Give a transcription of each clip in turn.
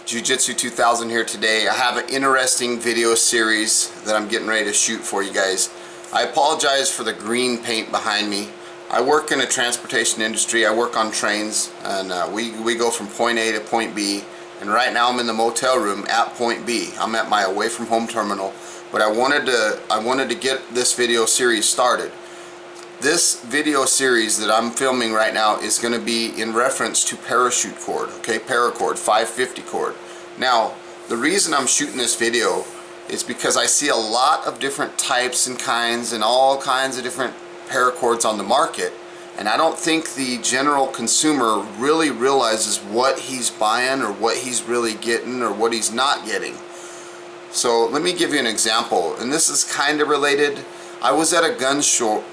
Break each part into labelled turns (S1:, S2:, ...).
S1: Jiu-Jitsu 2000 here today. I have an interesting video series that I'm getting ready to shoot for you guys. I apologize for the green paint behind me. I work in a transportation industry. I work on trains, and we go from point A to point B. And right now I'm in the motel room at point B. I'm at my away from home terminal, but I wanted to get this video series started. This video series that I'm filming right now is going to be in reference to parachute cord, okay, Paracord 550 cord. Now, the reason I'm shooting this video is because I see a lot of different types and kinds and all kinds of different paracords on the market, and I don't think the general consumer really realizes what he's buying or what he's really getting or what he's not getting. So let me give you an example, and this is kind of related. I was at a gun store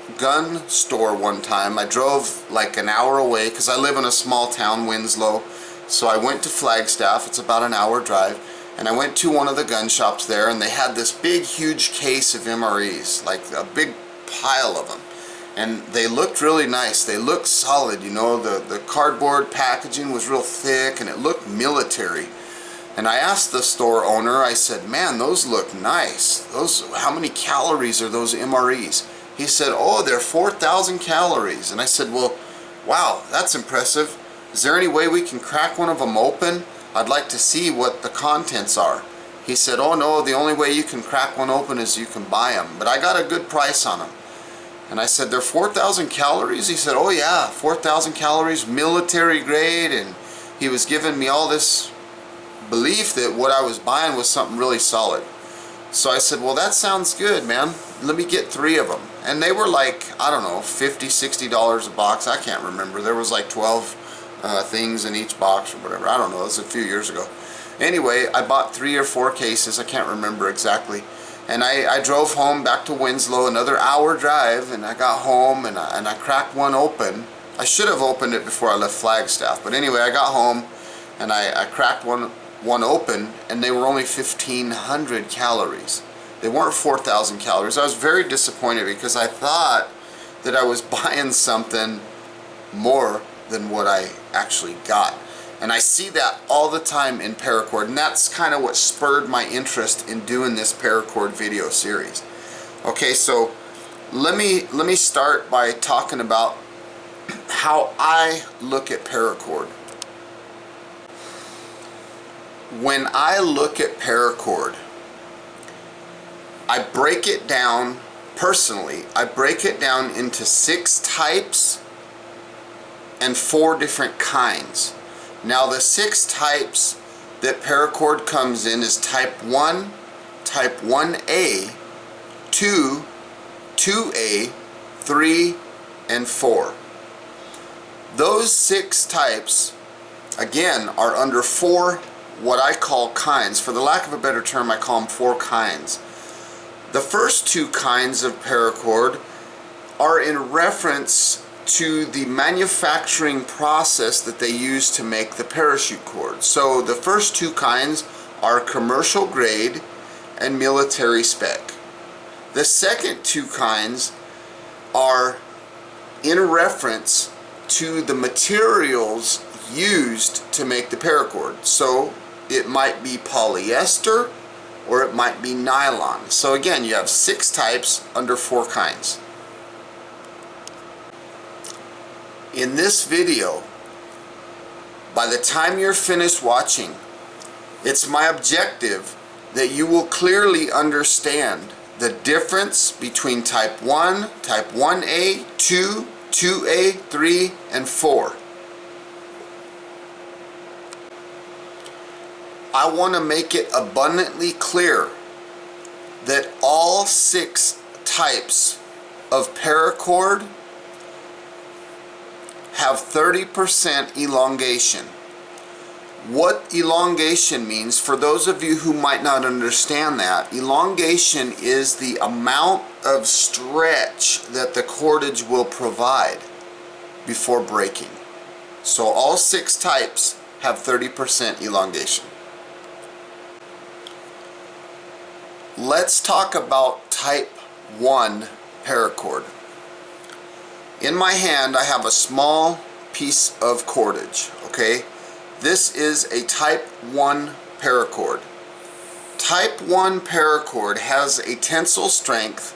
S1: one time. I drove like an hour away because I live in a small town, Winslow. So I went to Flagstaff, it's about an hour drive, and I went to one of the gun shops there, and they had this big huge case of MREs, like a big pile of them. And they looked really nice, they looked solid, you know, the cardboard packaging was real thick and it looked military. And I asked the store owner, I said, man, those look nice. How many calories are those MREs? He said, oh, they're 4,000 calories. And I said, well, wow, that's impressive. Is there any way we can crack one of them open? I'd like to see what the contents are. He said, oh no, the only way you can crack one open is you can buy them. But I got a good price on them. And I said, they're 4,000 calories? He said, oh yeah, 4,000 calories, military grade. And he was giving me all this belief that what I was buying was something really solid. So I said, well, that sounds good, man. Let me get 3 of them. And they were like, I don't know, $50, $60 a box. I can't remember. There was like 12 things in each box or whatever. I don't know. It was a few years ago. Anyway, I bought 3 or 4 cases. I can't remember exactly. And I drove home back to Winslow, another hour drive, and I got home and I cracked one open. I should have opened it before I left Flagstaff. But anyway, I got home and I cracked one open, and they were only 1,500 calories. They weren't 4,000 calories. I was very disappointed because I thought that I was buying something more than what I actually got. And I see that all the time in paracord, and that's kind of what spurred my interest in doing this paracord video series. Okay, so let me start by talking about how I look at paracord. When I look at paracord, I break it down, personally, I break it down into 6 types and 4 different kinds. Now the 6 types that paracord comes in is type 1, type 1A, 2, 2A, 3, and 4. Those 6 types, again, are under 4 what I call kinds. For the lack of a better term, I call them 4 kinds. The first 2 kinds of paracord are in reference to the manufacturing process that they use to make the parachute cord. So the first 2 kinds are commercial grade and military spec. The second 2 kinds are in reference to the materials used to make the paracord. So it might be polyester or it might be nylon. So again, you have 6 types under 4 kinds. In this video, by the time you're finished watching, it's my objective that you will clearly understand the difference between type 1, type 1A, 2, 2A, 3, and 4. I want to make it abundantly clear that all 6 types of paracord have 30% elongation. What elongation means, for those of you who might not understand that, elongation is the amount of stretch that the cordage will provide before breaking. So all 6 types have 30% elongation. Let's talk about type 1 paracord. In my hand I have a small piece of cordage, okay? This is a type 1 paracord. Type 1 paracord has a tensile strength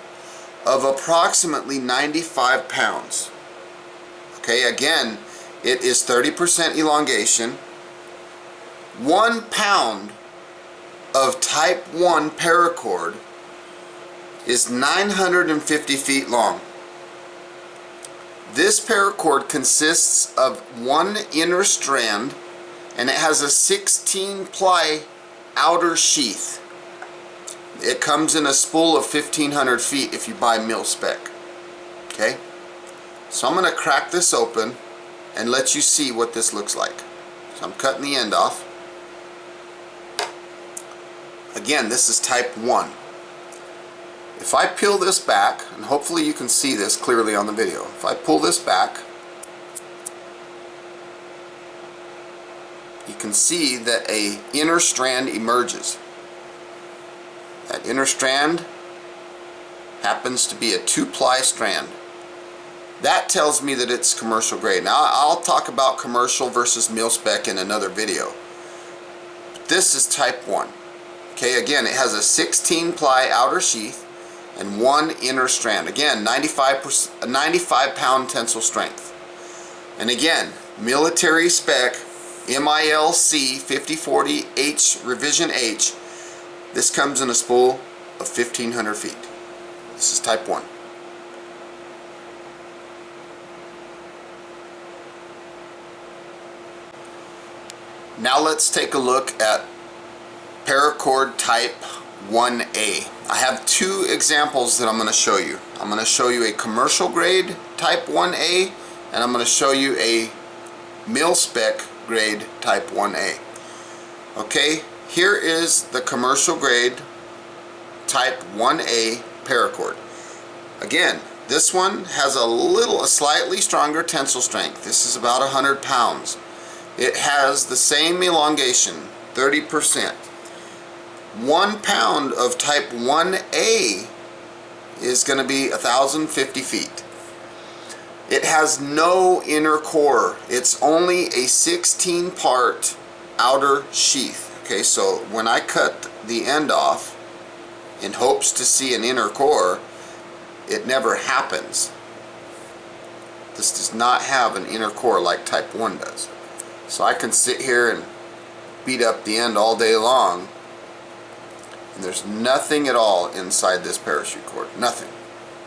S1: of approximately 95 pounds. Okay, again, it is 30% elongation. 1 pound of type 1 paracord is 950 feet long. This paracord consists of one inner strand, and it has a 16 ply outer sheath. It comes in a spool of 1,500 feet if you buy mil spec. Okay, so I'm going to crack this open and let you see what this looks like. So I'm cutting the end off. Again, this is type 1. If I peel this back, and hopefully you can see this clearly on the video, if I pull this back, you can see that an inner strand emerges. That inner strand happens to be a 2-ply strand. That tells me that it's commercial grade. Now I'll talk about commercial versus mil spec in another video. But this is type 1. Okay, again, it has a 16 ply outer sheath and one inner strand. Again, 95 pound tensile strength. And again, military spec, MILC 5040H revision H. This comes in a spool of 1,500 feet. This is type 1. Now let's take a look at paracord type 1A. I have two examples that I'm going to show you. I'm going to show you a commercial grade type 1A, and I'm going to show you a mil spec grade type 1A. Okay, here is the commercial grade type 1A paracord. Again, this one has a slightly stronger tensile strength. This is about 100 pounds. It has the same elongation, 30%. 1 pound of type 1A is going to be 1,050 feet. It has no inner core. It's only a 16-part outer sheath. Okay, so when I cut the end off in hopes to see an inner core, it never happens. This does not have an inner core like type 1 does. So I can sit here and beat up the end all day long, and there's nothing at all inside this parachute cord. Nothing.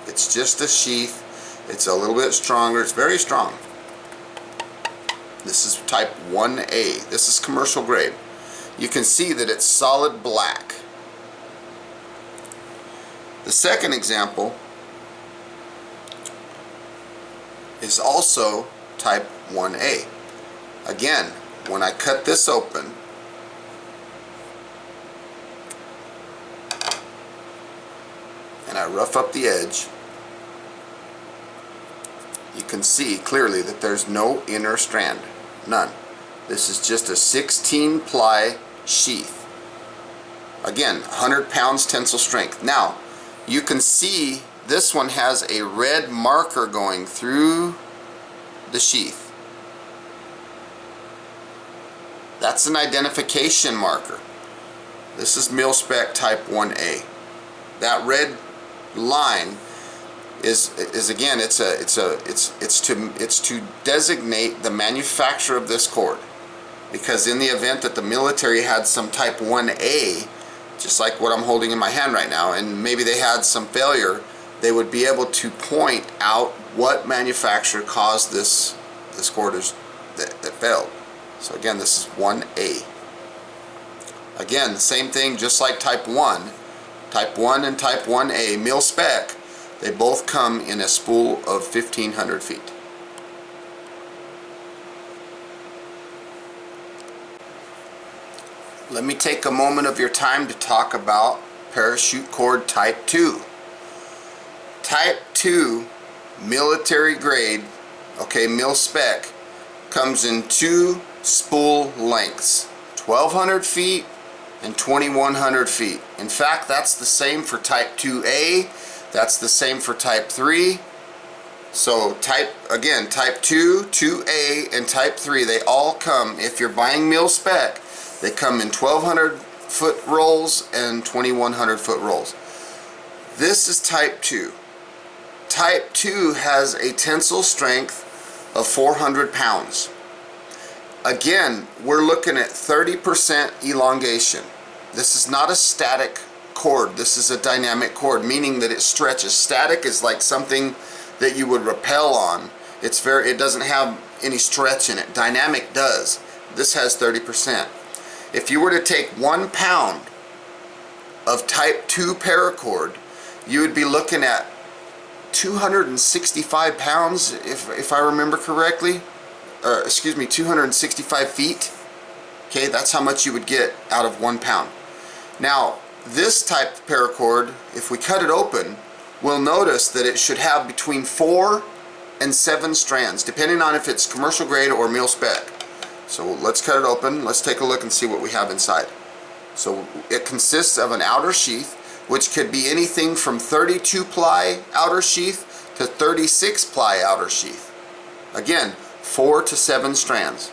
S1: It's just a sheath. It's a little bit stronger. It's very strong. This is type 1A. This is commercial grade. You can see that it's solid black. The second example is also type 1A. Again, when I cut this open, and I rough up the edge, you can see clearly that there's no inner strand. None. This is just a 16 ply sheath. Again, 100 pounds tensile strength. Now, you can see this one has a red marker going through the sheath. That's an identification marker. This is mil spec type 1A. That red line is again, it's to designate the manufacturer of this cord, because in the event that the military had some type 1A, just like what I'm holding in my hand right now, and maybe they had some failure, they would be able to point out what manufacturer caused this cord that failed. So again, this is 1A. Again, the same thing, just like type 1. Type 1 and type 1A, mil spec, they both come in a spool of 1,500 feet. Let me take a moment of your time to talk about parachute cord type 2. Type 2, military grade, okay, mil spec, comes in two spool lengths, 1,200 feet and 2,100 feet. In fact, that's the same for type 2A, that's the same for type 3. So type 2, 2A, and type 3, they all come, if you're buying mil spec, They come in 1200 foot rolls and 2100 foot rolls. This is type 2. Type 2 has a tensile strength of 400 pounds. Again, we're looking at 30% elongation. This is not a static cord. This is a dynamic cord, meaning that it stretches. Static is like something that you would rappel on. It doesn't have any stretch in it. Dynamic does. This has 30%. If you were to take 1 pound of type 2 paracord, you would be looking at 265 pounds, if I remember correctly. Excuse me, 265 feet. Okay, that's how much you would get out of 1 pound. Now, this type of paracord, if we cut it open, we'll notice that it should have between 4 and 7 strands, depending on if it's commercial grade or mil spec. So let's cut it open. Let's take a look and see what we have inside. So it consists of an outer sheath, which could be anything from 32 ply outer sheath to 36 ply outer sheath. Again, 4 to 7 strands.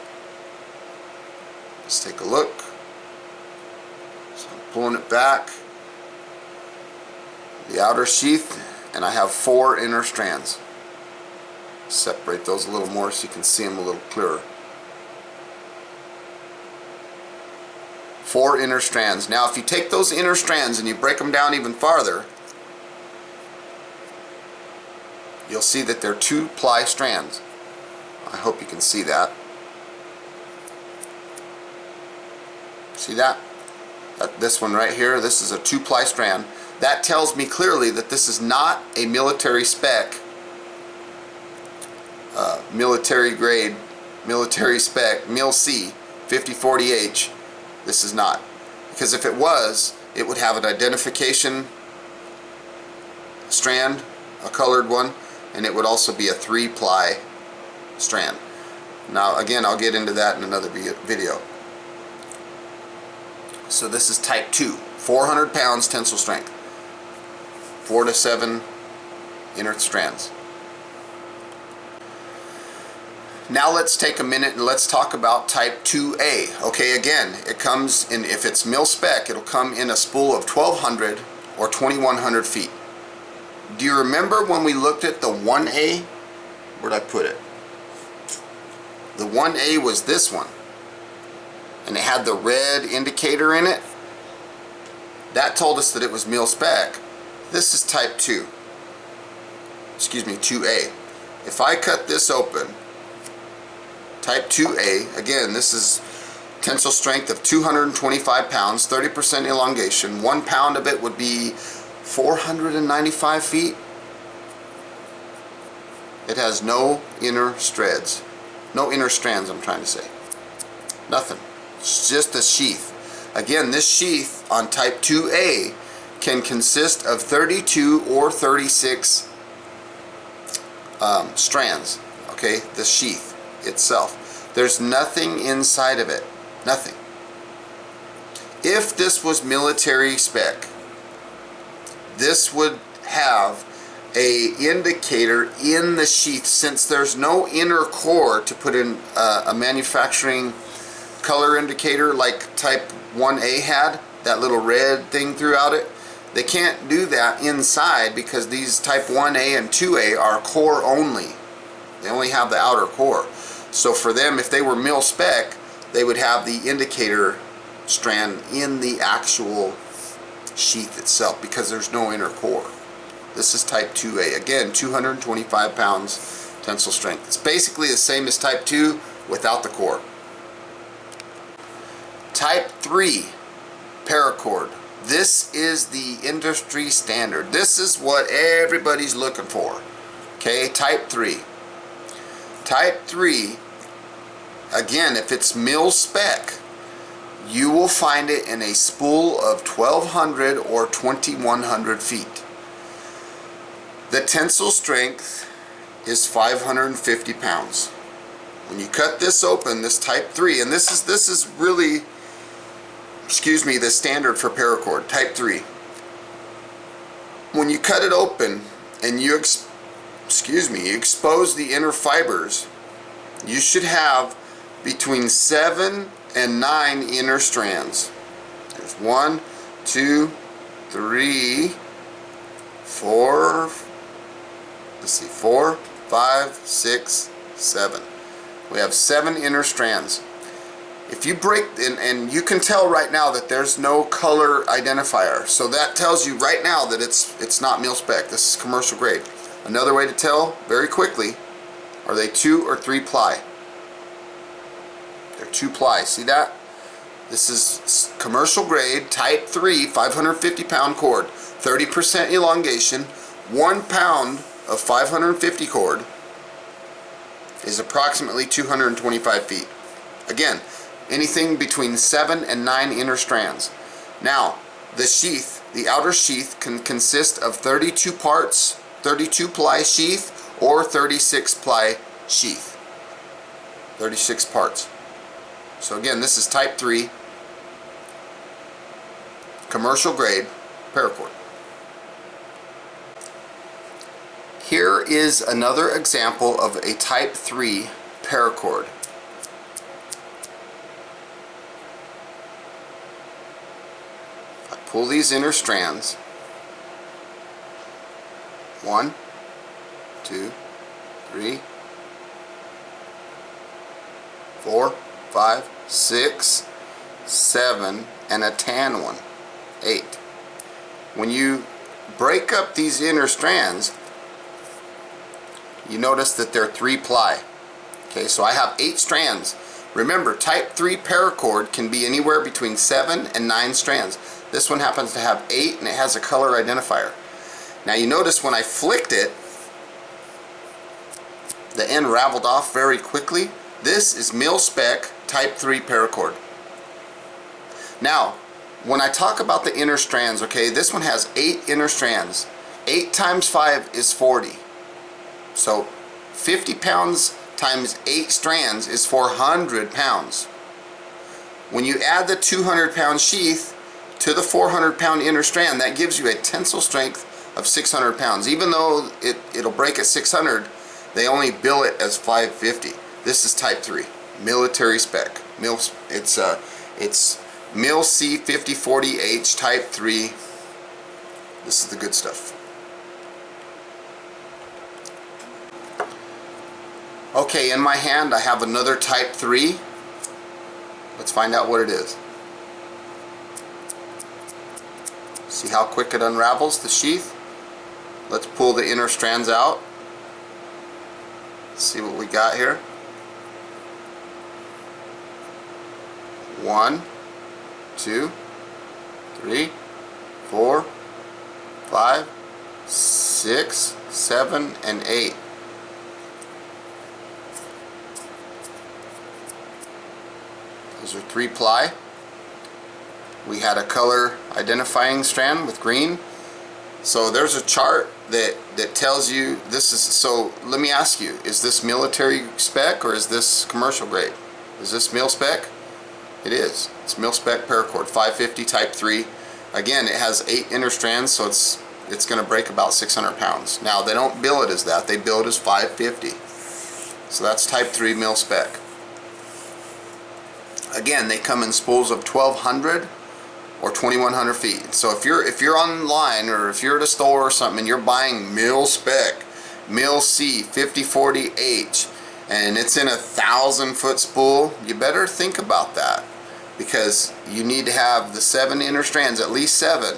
S1: Let's take a look. So I'm pulling it back. The outer sheath, and I have 4 inner strands. Separate those a little more so you can see them a little clearer. 4 inner strands. Now if you take those inner strands and you break them down even farther, you'll see that they're 2 ply strands. I hope you can see that. See that? This one right here, this is a 2 ply strand. That tells me clearly that this is not a military spec, military grade, military spec, Mil C 5040H. This is not. Because if it was, it would have an identification strand, a colored one, and it would also be a 3 ply strand. Now again, I'll get into that in another video. So this is type 2, 400 pounds tensile strength, 4 to 7 inner strands. Now let's take a minute and let's talk about type 2A. Okay, again, it comes in, if it's mil spec, it'll come in a spool of 1200 or 2100 feet. Do you remember when we looked at the 1A? Where'd I put it? The 1A was this one, and it had the red indicator in it. That told us that it was mil spec. This is type 2. Excuse me, 2A. If I cut this open, type 2A, again, this is tensile strength of 225 pounds, 30% elongation. 1 pound of it would be 495 feet. It has no inner strands. No inner strands, I'm trying to say. Nothing. It's just a sheath. Again, this sheath on type 2A can consist of 32 or 36 strands. Okay, the sheath itself. There's nothing inside of it. Nothing. If this was military spec, this would have a indicator in the sheath. Since there's no inner core to put in a manufacturing color indicator like type 1A had, that little red thing throughout it, they can't do that inside because these type 1A and 2A are core only. They only have the outer core. So for them, if they were mil spec, they would have the indicator strand in the actual sheath itself because there's no inner core. This is type 2A. Again, 225 pounds tensile strength. It's basically the same as type 2 without the core. Type 3 paracord. This is the industry standard. This is what everybody's looking for. Okay, type 3. Type 3, again, if it's mil spec, you will find it in a spool of 1200 or 2100 feet. The tensile strength is 550 pounds. When you cut this open, this type 3, and this is really, excuse me, the standard for paracord, type 3. When you cut it open and you expose the inner fibers, you should have between 7 and 9 inner strands. There's 1, 2, 3, 4, let's see, 4, 5, 6, 7. We have 7 inner strands. If you break, and you can tell right now that there's no color identifier, so that tells you right now that it's not mil spec. This is commercial grade. Another way to tell very quickly, are they 2 or 3 ply? They're 2 ply. See that? This is commercial grade, type 3, 550 pound cord, 30% elongation. 1 pound of 550 cord is approximately 225 feet. Again, anything between 7 and 9 inner strands. Now, the sheath, the outer sheath, can consist of 32 parts, 32 ply sheath, or 36 ply sheath. 36 parts. So again, this is type 3, commercial grade paracord. Here is another example of a type 3 paracord. I pull these inner strands. 1, 2, 3, 4, 5, 6, 7, and a tan one, 8. When you break up these inner strands, you notice that they're 3 ply. Okay, so I have 8 strands. Remember, type 3 paracord can be anywhere between 7 and 9 strands. This one happens to have 8 and it has a color identifier. Now you notice when I flicked it, the end raveled off very quickly. This is mil spec type 3 paracord. Now, when I talk about the inner strands, okay, this one has 8 inner strands. 8 times 5 is 40. So 50 pounds times 8 strands is 400 pounds. When you add the 200 pound sheath to the 400 pound inner strand, that gives you a tensile strength of 600 pounds. Even though it'll break at 600, they only bill it as 550. This is type 3, military spec. It's Mil C 5040H type 3. This is the good stuff. Okay, in my hand I have another type 3. Let's find out what it is. See how quick it unravels the sheath? Let's pull the inner strands out. See what we got here. 1, 2, 3, 4, 5, 6, 7, and 8. Those are 3 ply. We had a color identifying strand with green. So there's a chart that tells you this is, so let me ask you, is this military spec or is this commercial grade? Is this mil spec? It is. It's mil spec paracord, 550 type 3. Again, it has 8 inner strands, so it's going to break about 600 pounds. Now they don't bill it as that, they bill it as 550. So that's type 3 mil spec. Again, they come in spools of 1200 or 2100 feet. So if you're online or if you're at a store or something and you're buying mil spec, Mil C 5040H, and it's in a 1,000-foot spool, you better think about that, because you need to have the 7 inner strands, at least 7.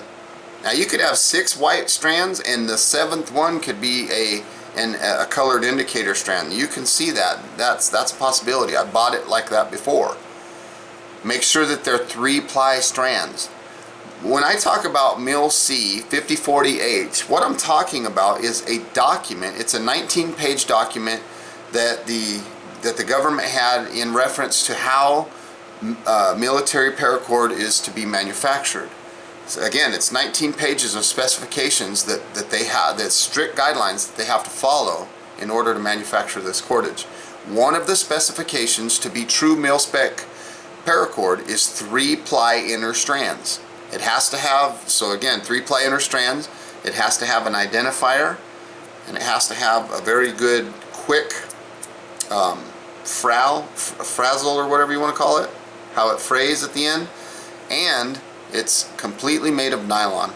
S1: Now you could have 6 white strands and the 7th one could be a colored indicator strand. You can see that. That's a possibility. I bought it like that before. Make sure that they're 3 ply strands. When I talk about Mil C 5040H, what I'm talking about is a document. It's a 19-page document that the government had in reference to how military paracord is to be manufactured. So again, it's 19 pages of specifications that they have, that's strict guidelines that they have to follow in order to manufacture this cordage. One of the specifications to be true mil spec paracord is 3 ply inner strands. It has to have, so again, 3 ply inner strands. It has to have an identifier, and it has to have a very good, quick frazzle or whatever you want to call it. how it frays at the end, and it's completely made of nylon.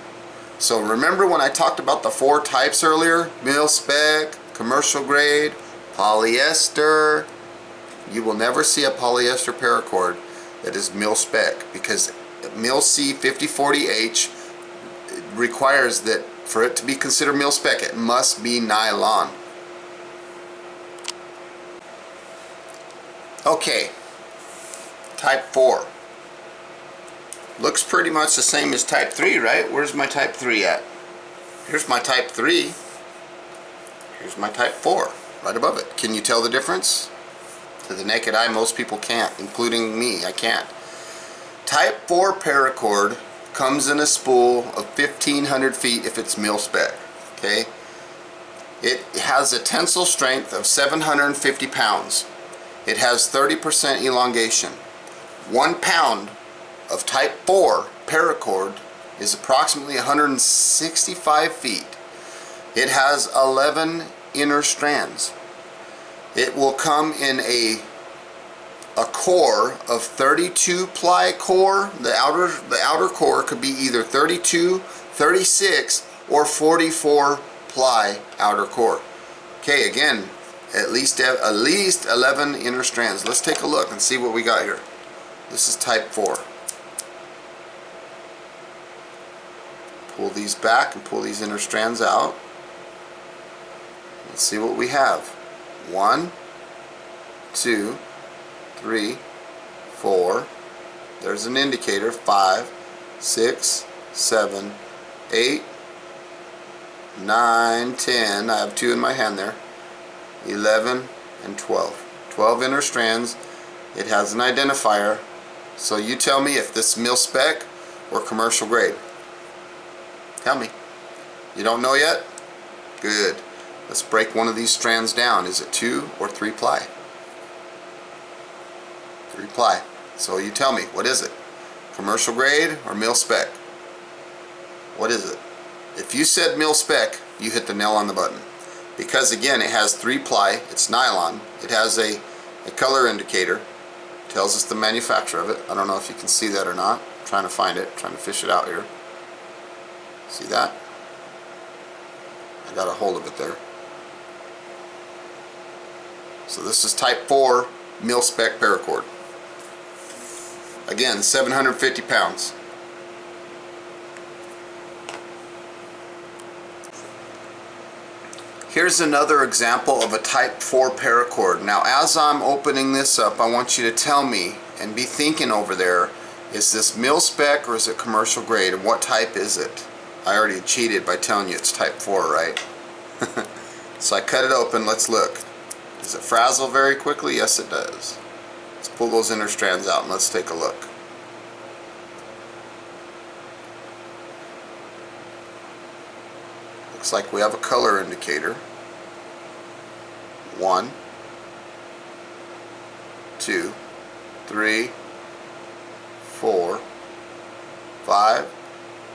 S1: So remember when I talked about the 4 types earlier? Mil-spec, commercial grade, polyester. You will never see a polyester paracord that is mil-spec, because Mil-C 5040H requires that for it to be considered mil-spec, it must be nylon. Okay, type 4. Looks pretty much the same as type 3, right? Where's my type 3 at? Here's my type 3. Here's my type 4, right above it. Can you tell the difference? To the naked eye, most people can't, including me. I can't. Type 4 paracord comes in a spool of 1,500 feet if it's mil-spec. Okay? It has a tensile strength of 750 pounds. It has 30% elongation. 1 pound of type 4 paracord is approximately 165 feet. It has 11 inner strands. It will come in a core of 32 ply core. The outer core could be either 32, 36, or 44 ply outer core. Okay, again, at least 11 inner strands. Let's take a look and see what we got here. This is type 4. Pull these back and pull these inner strands out. Let's see what we have. 1, 2, 3, 4. There's an indicator. 5, 6, 7, 8, 9, 10. I have 2 in my hand there. 11 and 12. 12 inner strands. It has an identifier. So you tell me if this is mil-spec or commercial grade. Tell me. You don't know yet? Good. Let's break one of these strands down. Is it 2 or 3 ply? 3 ply. So you tell me, what is it? Commercial grade or mil-spec? What is it? If you said mil-spec, you hit the nail on the button. Because again, it has 3 ply, it's nylon, it has a color indicator, tells us the manufacturer of it. I don't know if you can see that or not. I'm trying to find it, trying to fish it out here. See that? I got a hold of it there. So this is type 4 mil-spec paracord. Again, 750 pounds. Here's another example of a type 4 paracord. Now as I'm opening this up, I want you to tell me and be thinking over there, is this mil-spec or is it commercial grade, and what type is it? I already cheated by telling you it's type 4, right? So I cut it open, let's look. Does it frazzle very quickly? Yes it does. Let's pull those inner strands out and let's take a look. Looks like we have a color indicator. 1, 2, 3, 4, 5,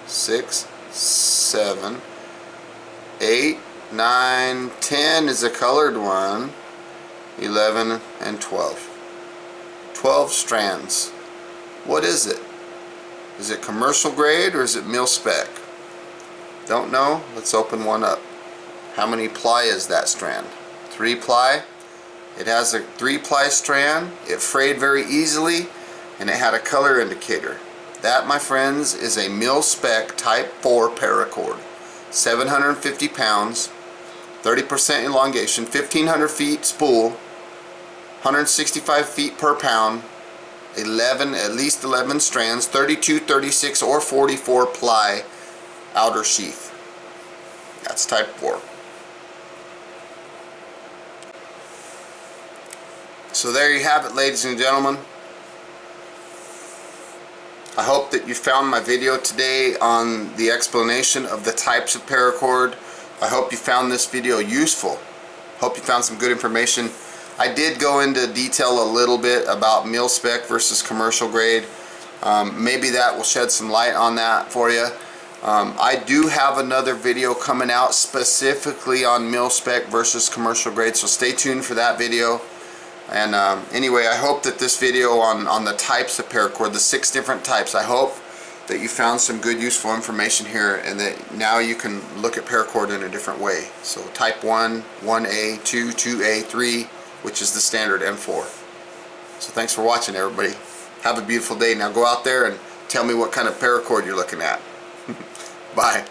S1: 6, 7, 8, 9, 10 is a colored one. 11 and 12. 12 strands. What is it? Is it commercial grade or is it mil-spec? Don't know? Let's open one up. How many ply is that strand? 3 ply. It has a 3 ply strand. It frayed very easily and it had a color indicator. That, my friends, is a mil-spec type 4 paracord. 750 pounds, 30% elongation, 1,500 feet spool, 165 feet per pound, at least 11 strands, 32, 36, or 44 ply outer sheath. That's type 4. So there you have it, ladies and gentlemen. I hope that you found my video today on the explanation of the types of paracord. I hope you found this video useful. Hope you found some good information. I did go into detail a little bit about mil-spec versus commercial grade. Maybe that will shed some light on that for you. I do have another video coming out specifically on mil-spec versus commercial grade, so stay tuned for that video. And anyway, I hope that this video on the types of paracord, the 6 different types, I hope that you found some good useful information here, and that now you can look at paracord in a different way. So type 1, 1A, 2, 2A, 3, which is the standard, and 4. So thanks for watching, everybody. Have a beautiful day. Now go out there and tell me what kind of paracord you're looking at. Bye.